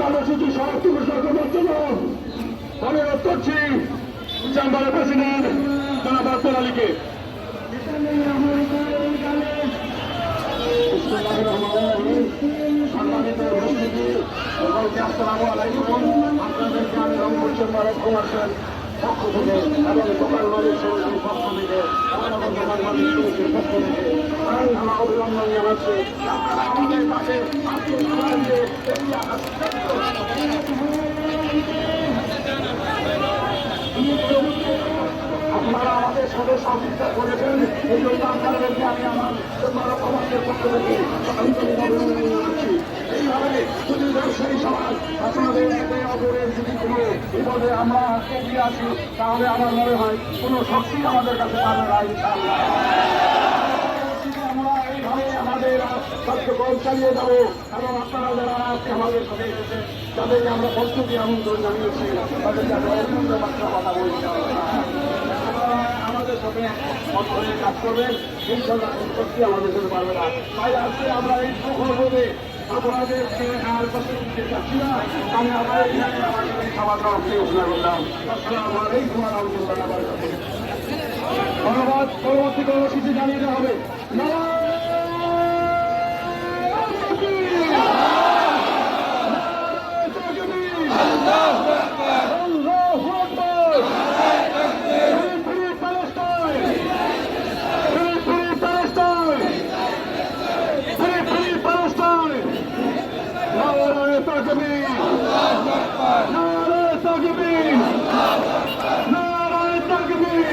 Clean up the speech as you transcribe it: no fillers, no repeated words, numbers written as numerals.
কর্মসূচি সমাপ্তি ঘোষণা করবার জন্য অনুরোধ করছি চেম্বারের প্রেসিডেন্ট জনাব আব্দুল আলীকে। সম্মানিত উপস্থিতি সকলকে আসসালামু আলাইকুম। আপনাদেরকে আমি রংপুর চেম্বারের কমার্সের পক্ষ থেকে এবং দোকান মালিক সমিতির পক্ষ থেকে দোকান মালিক সমিতির পক্ষ থেকে আমার অভিনন্দন জানাচ্ছি। আপনারা আমাদের পাশে আপনারা আমাদের সাথে সহযোগিতা করেছেন, এই জন্য আপনাদেরকে আমি আমার সমাজের পক্ষ থেকে অভিনন্দন জানাচ্ছি। এইভাবে যদি ব্যবসায়ী সমাজ আপনাদের একে অপরের যদি কোনো বিপদে আমরা এগিয়ে আসি, তাহলে আমার মনে হয় কোনো শক্তি আমাদের কাছে পাবে না। আমরা এইভাবে আমাদের কার্যক্রম চালিয়ে যাবো এবং আপনারা যারা আজকে আমাদের সাথে এসেছেন তাদেরকে আমরা প্রস্তুতি আমন্ত্রণ জানিয়েছি, তাদেরকে কথা বলছি। আমাদের সাথে কাজ করবেন, ইনশাআল্লাহ শক্তি আমাদের সাথে পারবে না। তাই আজকে আমরা এই প্রকল্পে আপনাদেরকে আর কষ্ট দিতে চাচ্ছি না। আমি আমার এখানে আমাদের সবার তরফে ঘোষণা করলাম। আসসালামু আলাইকুম ওয়া রাহমাতুল্লাহি ওয়া বারাকাতুহু। ধন্যবাদ। পরবর্তী কর্মসূচি জানিয়ে দেওয়া হবে। নারায়ে তাকবীর!